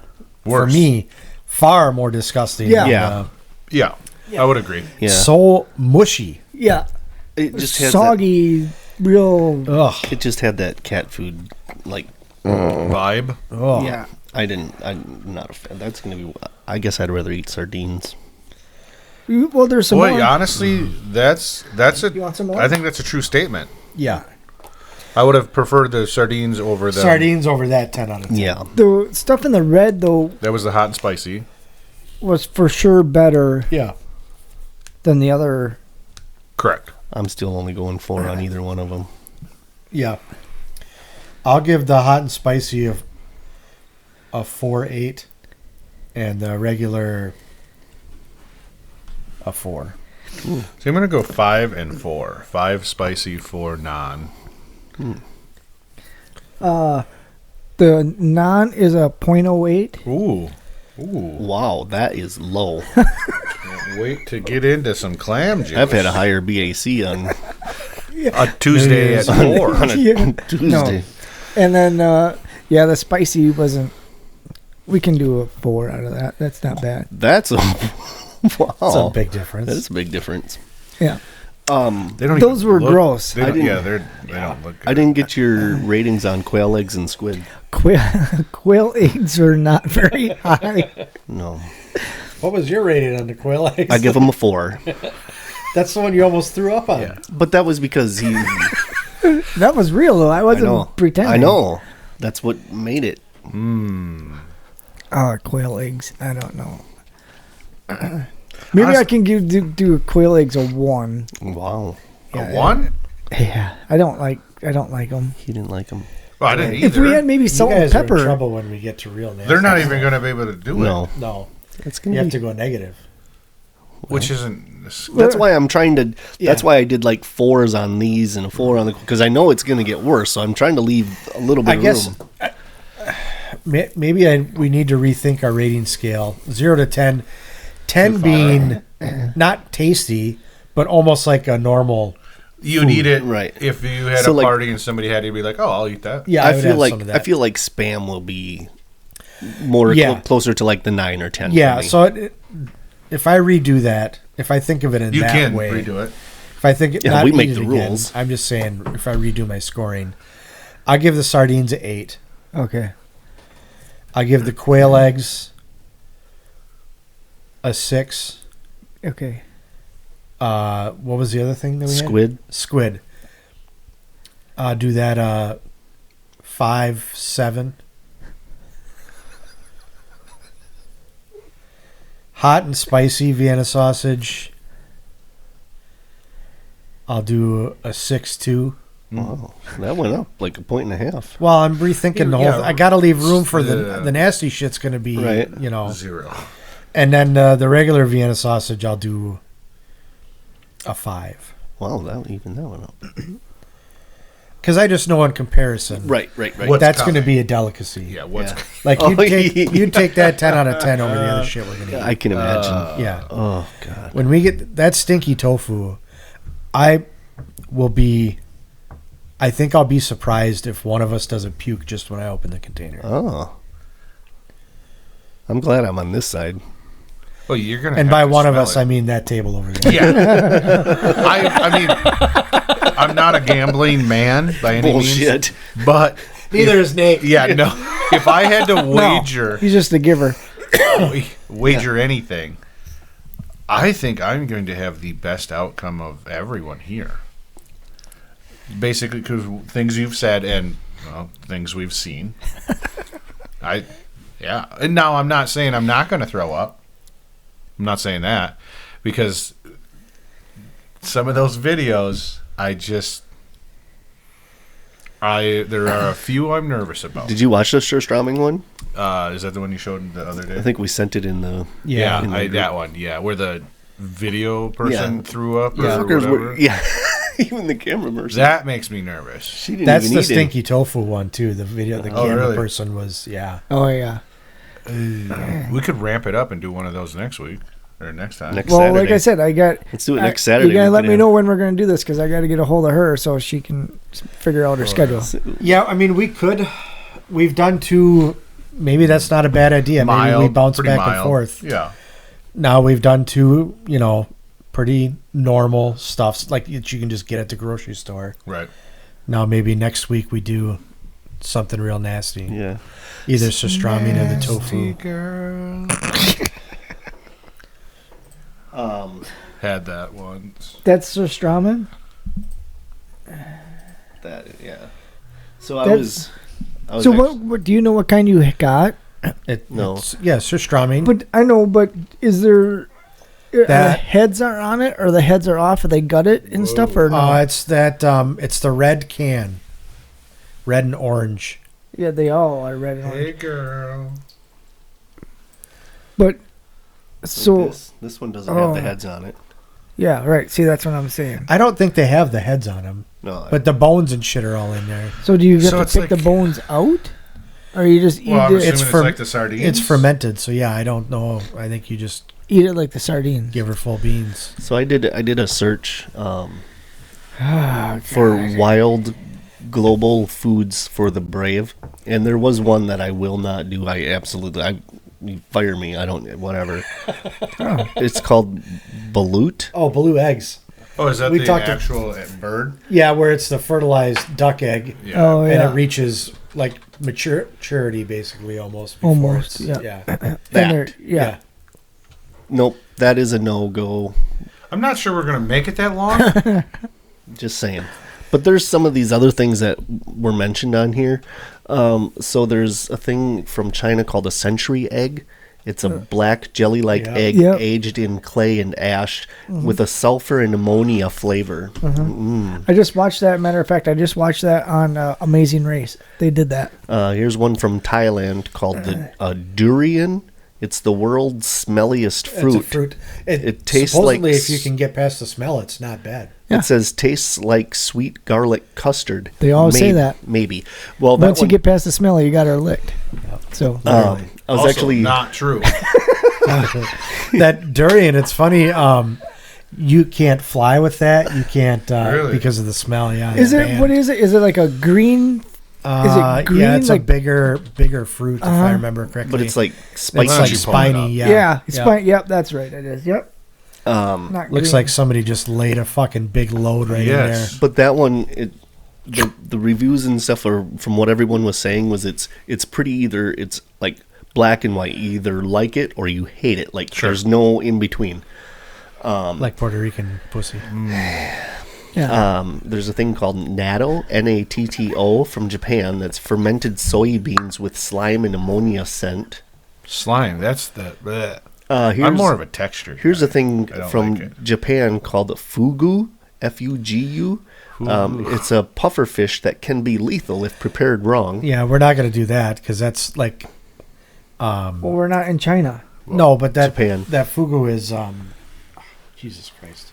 Worse. me, far more disgusting. Yeah. than, Yeah. Yeah, I would agree. Yeah. So mushy. Yeah. It just has Soggy, real. Ugh. it just had that cat food like. Vibe. Ugh. Yeah. I'm not a fan. That's gonna be. I guess I'd rather eat sardines. Well, there's some Boy, more. honestly, that's a. You want some more? I think that's a true statement. Yeah. I would have preferred the sardines over the Sardines over that 10 out of 10. Yeah. The stuff in the red, though, That was the hot and spicy. was for sure better Yeah. than the other. Correct. I'm still only going 4 on either one of them. Yeah. I'll give the hot and spicy a 4.8 and the regular a 4. So I'm gonna go 5 and 4. 5 spicy, 4 non. The non is a 0.08. Ooh. Wow, that is low. Can't wait to get into some clam juice. I've had a higher BAC on a Tuesday at 4. on a Yeah. Tuesday. And then, yeah, the spicy wasn't. We can do a 4 out of that. That's not bad. That's a wow. That's a big difference. That's a big difference. Yeah. They don't Those even were look- gross. They don't, I didn't- yeah, they don't look good. I didn't get your ratings on quail eggs and squid. Quail eggs are not very high. No, What was your rating on the quail eggs? I give them a 4. That's the one you almost threw up on. Yeah. But that was because he. That was real, though. I I wasn't know. pretending. I know. That's what made it. Oh, quail eggs. I don't know. Maybe I can do quail eggs a 1. Wow. Yeah, A 1? Yeah, I don't like them. He didn't like them. Well, I didn't If either. we had maybe You salt and guys are in pepper, trouble when we get to real nasty. They're not even going to be able to do it. No. No. That's You gonna have be. to go negative. Which isn't. That's why I'm trying to. Yeah. That's why I did like 4s on these and a 4 on the because I know it's going to get worse. So I'm trying to leave a little bit I of guess room. maybe we need to rethink our rating scale. 0 to 10. 10 being not tasty, but almost like a normal. You'd eat it Right. if you had So, a like- party and somebody had to be like, oh, I'll eat that. Yeah, I would feel have like some of that. Spam will be more Yeah. closer to like the 9 or 10. Yeah, for me. so if I redo that, if I think of it in You that can way, redo it. if I think Yeah, not we make eat it the again, rules. I'm just saying if I redo my scoring, I give the sardines a 8. okay. I give the quail eggs a 6. Okay. What was the other thing that we Squid. had? Squid. Do that 5, 7. Hot and spicy Vienna sausage. I'll do a 6-2. Wow, that went up like a 1.5. Well, I'm rethinking the whole. Yeah, I got to leave room for the the- nasty shit's going to be, Right. 0. And then the regular Vienna sausage, I'll do a 5 Wow, that went up. because I just know in comparison, Right. What's that's going to coming? be a delicacy. Yeah, what's. Yeah. Like Oh, you'd take that 10 out of 10 over the other shit we're going to eat. I can imagine. Yeah. Oh God. When we get that stinky tofu, I will be I think I'll be surprised if one of us doesn't puke just when I open the container. Oh. I'm glad I'm on this side. Well, you're gonna. And have by to one of smell us, it. I mean that table over there. Yeah. I mean, I'm not a gambling man by any Bullshit. means, but Neither is Nate. yeah, no. If I had to wager, He's just a giver. wager anything, I think I'm going to have the best outcome of everyone here. Basically, because things you've said and things we've seen. And now I'm not saying I'm not going to throw up. I'm not saying that because some of those videos, there are a few I'm nervous about. Did you watch the Surströmming one? Is that the one you showed the other day? I think we sent it in the... Yeah. in the group. That one. Yeah, where the video person Yeah. threw up or Fuckers whatever. were, yeah. Even the camera person. That makes me nervous. She didn't That's even the eat stinky tofu one, too. The video, the camera really? person was, yeah. Oh yeah. We could ramp it up and do one of those next week or next time. Next Well, Saturday. like I said, Let's do it next Saturday. You gotta We let can me have- know when we're gonna do this because I gotta get a hold of her so she can figure out her schedule. Yeah, I mean, we could. We've done 2. Maybe that's not a bad idea. Maybe we Mild, bounce pretty back mild. and forth. Yeah. Now we've done 2, pretty normal stuff like that you can just get at the grocery store. Right. Now maybe next week we do something real nasty. Yeah. Either pastrami or the tofu. Girl. Had that once. That's surströmming. That, yeah. So I That's- was So what do you know what kind you got? No. Yeah, surströmming. But I know, but is there the That- heads are on it or the heads are off? Or they gut it and stuff or no? It's that. It's the red can, red and orange. Yeah, they all are red and orange. Hey, girl. But so this one doesn't have Oh. the heads on it. yeah, right. See, that's what I'm saying. I don't think they have the heads on them, No. but the bones and shit are all in there. So do you get So to it's pick the like- bones out, or you just eat Well, I'm it? assuming It's it's fer- like the sardines. It's fermented, so yeah, I don't know. I think you just Eat it like the sardines. give her full beans. So I did a search Ah, for wild global foods for the brave, and there was one that I will not do. You fire me. I don't. Whatever. It's called balut. Oh, blue eggs. Oh, is that we the talked to- actual bird? Yeah, where it's the fertilized duck egg, Yeah. Oh and yeah. it reaches like maturity, basically almost. before Almost, it's- yeah. yeah. And they're- yeah. Nope. That is a no go. I'm not sure we're going to make it that long. Just saying. But there's some of these other things that were mentioned on here. So there's a thing from China called a century egg. It's a black jelly-like Yeah. egg Yep. aged in clay and ash with a sulfur and ammonia flavor. I just watched that. Matter of fact, I just watched that on Amazing Race. They did that. Here's one from Thailand called the durian. It's the world's smelliest fruit. It's a fruit. It tastes supposedly, like if you can get past the smell, it's not bad. Yeah. It says tastes like sweet garlic custard. They all say that. Maybe. Well, that Once you one, get past the smell, you got her licked. So I was Also, actually not true. That durian, it's funny. You can't fly with that. You can't Really? because of the smell. Yeah. is it's it? banned. What is it? Is it like a green? Yeah, green, it's a like- bigger fruit if I remember correctly. but it's like it's spicy. Why like don't you pull it up? spiny. Yeah, Yeah. It's fine. Yep, that's right. It is. Yep. Not Looks green. like somebody just laid a fucking big load right Yes. in But that one, the reviews and stuff are from what everyone was saying was it's pretty either it's like black and white. You either like it or you hate it. Like Sure. there's no in between. there, like Puerto Rican pussy. Yeah. There's a thing called natto, Natto, from Japan that's fermented soybeans with slime and ammonia scent. Slime. That's the. bleh. Here's, I'm more of a texture. Here's a guy. thing I don't from like it. Japan called fugu, Fugu. It's a puffer fish that can be lethal if prepared wrong. Yeah, we're not gonna do that because that's like well, we're not in China. no, but that Japan. that fugu is Jesus Christ.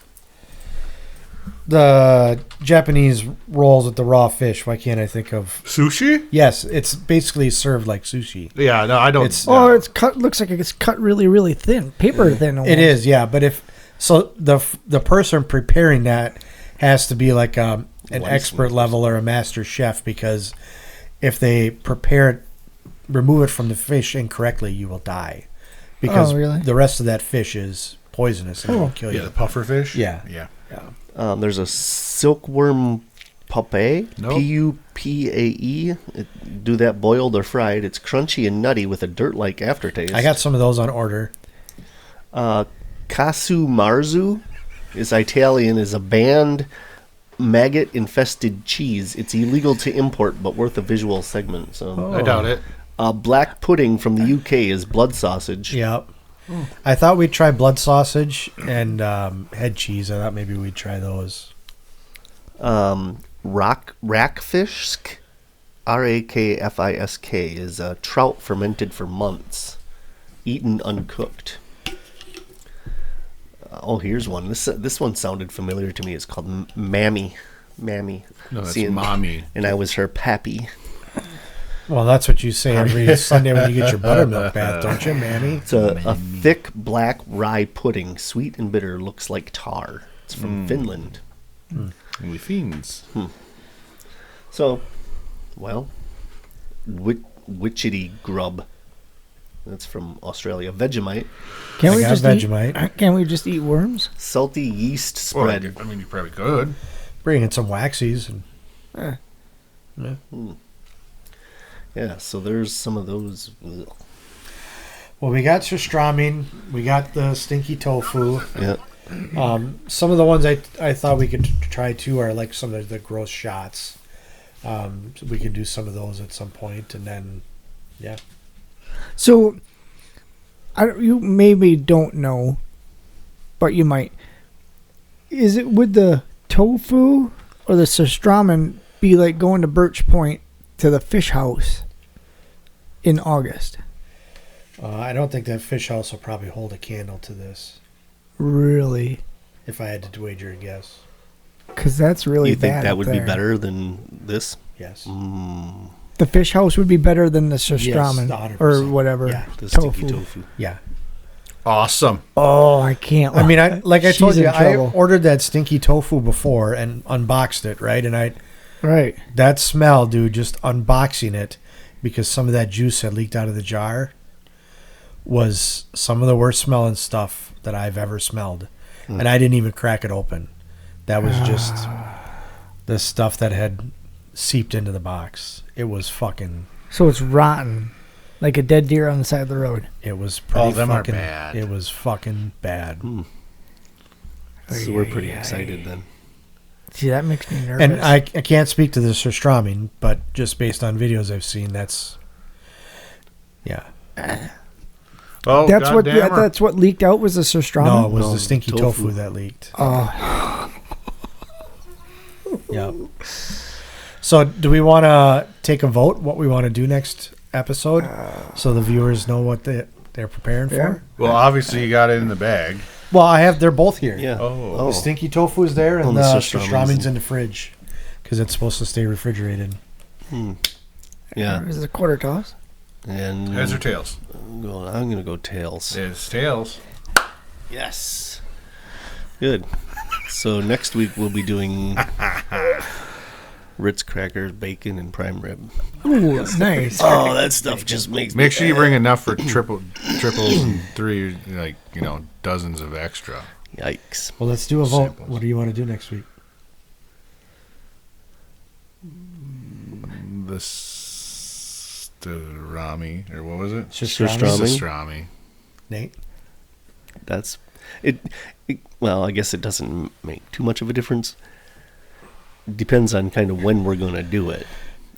The Japanese rolls with the raw fish. Why can't I think of? Sushi? Yes, it's basically served like sushi. Yeah, no, I don't. It's- Oh, it's cut. Looks like it's cut really, really thin, paper thin. Almost. It is, yeah. But if so, the person preparing that has to be like an Once expert in- level or a master chef, because if they remove it from the fish incorrectly, you will die. Because really? the rest of that fish is poisonous and it will kill Yeah, you. the puffer fish. Yeah. Yeah. There's a silkworm pupae, Nope. Pupae. Do that boiled or fried. It's crunchy and nutty with a dirt-like aftertaste. I got some of those on order. Casu marzu is Italian, is a banned maggot-infested cheese. It's illegal to import, but worth a visual segment. So, I doubt it. black pudding from the UK is blood sausage. Yep. I thought we'd try blood sausage and head cheese. I thought maybe we'd try those. Rakfisk, Rakfisk, is a trout fermented for months, eaten uncooked. Here's one. This one sounded familiar to me. It's called Mammy. No, that's See, mommy. And I was her pappy. Well, that's what you say every Sunday when you get your buttermilk bath, don't you, Mammy? It's a thick black rye pudding, sweet and bitter, looks like tar. It's from Finland. We fiends. So, well, witchetty grub. That's from Australia. Vegemite, Can't I we got just Vegemite. Can't we just eat worms? salty yeast Well, spread. I mean, you probably could. Bring in some waxies. And, Yeah, so there's some of those. Ugh. well, we got surströmming. We got the stinky tofu. Yeah. Some of the ones I thought we could try too are like some of the gross shots. So we can do some of those at some point, and then, yeah. So, you maybe don't know, but you might. Is it would the tofu or the surströmming be like going to Birch Point to the fish house in August? I don't think that fish house will probably hold a candle to this, Really? if I had to wager a guess. Because that's really You think bad that up would be there. better than this? Yes. The fish house would be better than the surströmming 100%. or whatever. Yeah, The tofu. stinky tofu. Yeah. Awesome. Oh, I can't. I mean, I told She's you, in I trouble. ordered that stinky tofu before and unboxed it, right? And Right. that smell, dude, just unboxing it, because some of that juice had leaked out of the jar, was some of the worst smelling stuff that I've ever smelled. And I didn't even crack it open. That was just the stuff that had seeped into the box. It was fucking... So it's rotten, like a dead deer on the side of the road. It was pretty them are fucking... bad. It was fucking bad. So we're pretty excited then. See, that makes me nervous. And I can't speak to the surströmming, but just based on videos I've seen, that's... Yeah. Oh, that's what goddamn her. that's what leaked out was the surströmming. No, it was No, the stinky tofu. tofu that leaked. Oh, Yeah. So, do we want to take a vote what we want to do next episode, so the viewers know what they're preparing Yeah. for? Well, obviously you got it in the bag. Well, they're both here. Yeah. Oh. The stinky tofu is there, and Oh, the the surströmming's surströmming's in the fridge because it's supposed to stay refrigerated. Yeah. is it a quarter toss? And Heads or tails? I'm going to go tails. It's tails. Yes. Good. So next week we'll be doing Ritz crackers, bacon, and prime rib. Ooh, nice. Oh, that stuff just makes Make sure you bring enough for triples and three, like, dozens of extra. Yikes. Well, let's do a vote. Samples. What do you want to do next week? The stirami, or what was it? Surströmming. Pastrami. Nate? That's it. Well, I guess it doesn't make too much of a difference. Depends on kind of when we're going to do it.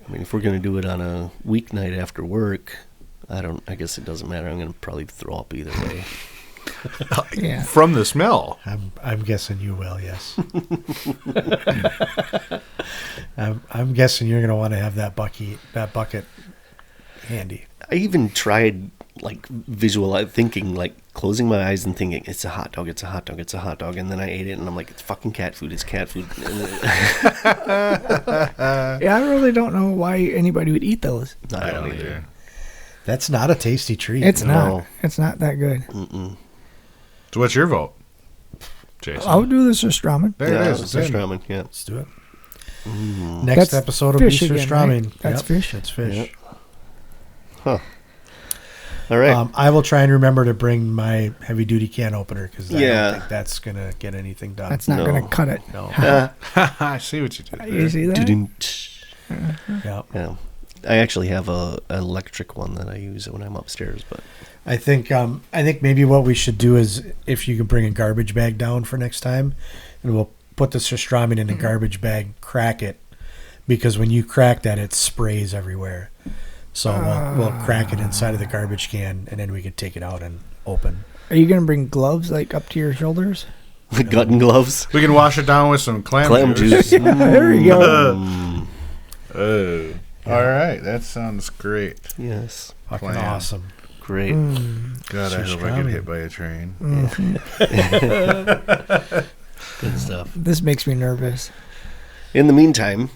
I mean, if we're going to do it on a weeknight after work, I guess it doesn't matter. I'm going to probably throw up either way. Yeah. From the smell. I'm guessing you will. Yes. I'm guessing you're going to want to have that bucket handy. I even tried thinking, closing my eyes and thinking it's a hot dog, it's a hot dog, it's a hot dog, and then I ate it and I'm like, it's fucking cat food, it's cat food. Yeah, I really don't know why anybody would eat those. I don't either. That's not a tasty treat. It's No. not. It's not that good. So what's your vote, Jason? I'll do the surströmming. There Yeah, it is. It's in. pastrami, yeah. Let's do it. Next That's episode will be fish again, surströmming. right? That's fish. That's fish. Yep. Huh. All right. I will try and remember to bring my heavy duty can opener because I Yeah. don't think that's gonna get anything done. That's not No. going to cut it. no. I see what you did there. You see that? Doo-doo. Yeah. Yeah. I actually have a electric one that I use when I'm upstairs, but I think maybe what we should do is if you can bring a garbage bag down for next time, and we'll put the surströmming in a garbage bag, crack it, because when you crack that, it sprays everywhere. So we'll crack it inside of the garbage can, and then we can take it out and open. Are you going to bring gloves like up to your shoulders? gun gloves, We can wash it down with some clam juice. There you go. Oh. All right. That sounds great. Yes, Fucking Plan. awesome. great. God, I hope I get hit by a train. Good stuff. This makes me nervous. In the meantime,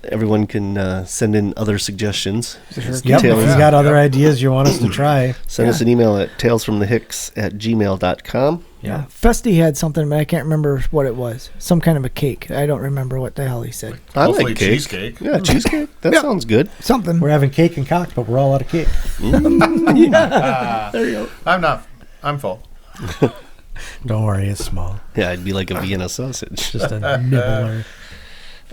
everyone can send in other suggestions. Yep. If Tales. you got other ideas you want us to try, Send us an email at talesfromthehicks@gmail.com. Yeah. Festy had something, but I can't remember what it was. Some kind of a cake. I don't remember what the hell he said. I Hopefully like cake. cheesecake. Yeah, cheesecake. That sounds good. Something. we're having cake and cock, but we're all out of cake. There you go. I'm not. I'm full. Don't worry, it's small. Yeah, it'd be like a Vienna sausage. Just a nibbler.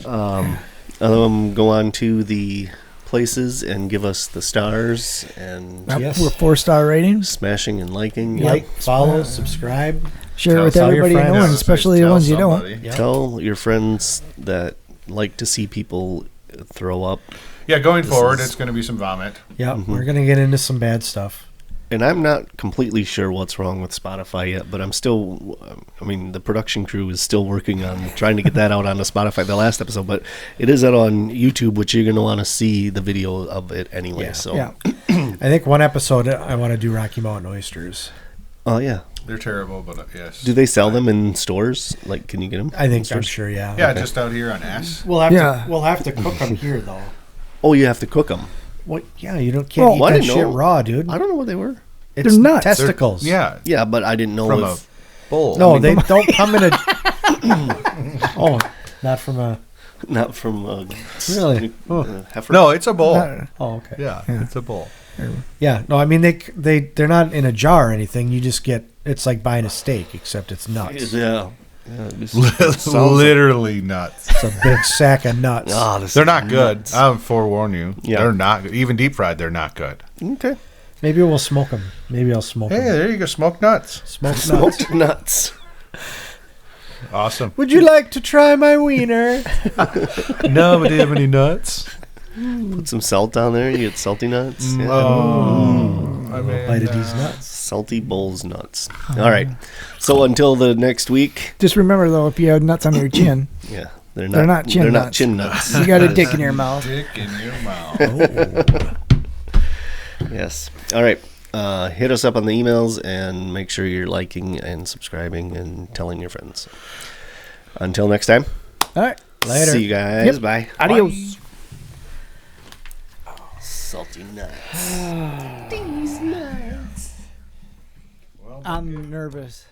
Go on to the places and give us the stars and Yep, Yes. We're 4-star ratings. smashing and liking. Like, follow, subscribe. Share Tell it with all your everybody you friends. know, and Yeah, especially the tell ones you don't. somebody. Yep. Tell your friends that like to see people throw up. Yeah, going This forward, is- it's going to be some vomit. Yeah, we're gonna get into some bad stuff. And I'm not completely sure what's wrong with Spotify yet, but I'm still, I mean, the production crew is still working on trying to get that out onto Spotify, the last episode, but it is out on YouTube, which you're going to want to see the video of it anyway. Yeah. So, Yeah. I think one episode I want to do Rocky Mountain oysters. Oh, yeah. They're terrible, but yes. Do they sell them in stores? Like, can you get them? I think in stores? I'm sure. Yeah. Yeah, just out here on S. We'll have Yeah. to cook them here though. Oh, you have to cook them. What? Yeah, you can't Well, eat I that didn't shit know. raw, dude. I don't know what they were. It's They're nuts. testicles. Yeah, Yeah, but I didn't know from if... a bowl. No, they don't come in a. Oh, not from a. Not from Really? Oh. heifer. No, it's a bowl. Oh, okay. Yeah, Yeah. it's a bowl. Yeah. No, I mean they're not in a jar or anything. You just get. It's like buying a steak, except it's nuts. Yeah. This Literally nuts. It's a big sack of nuts. They're not good. nuts. I'll forewarn you. Yeah. They're not good. Even deep fried, they're not good. Okay. Maybe we'll smoke them. Maybe I'll smoke Hey, them. there you go. Smoked nuts. Smoked nuts. Smoked nuts. Awesome. Would you like to try my wiener? No, but do you have any nuts? Put some salt on there. You get salty nuts. Yeah. Oh. I mean, Bite of these nuts. Salty Bowls nuts. All right. So until the next week. Just remember, though, if you have nuts on your chin, Yeah, They're not chin They're not nuts. chin nuts. you got a dick in your mouth. Dick in your mouth. Yes. All right. Hit us up on the emails and make sure you're liking and subscribing and telling your friends. Until next time. All right. Later. See you guys. Yep. Bye. Adios. Salty nuts. I'm nervous.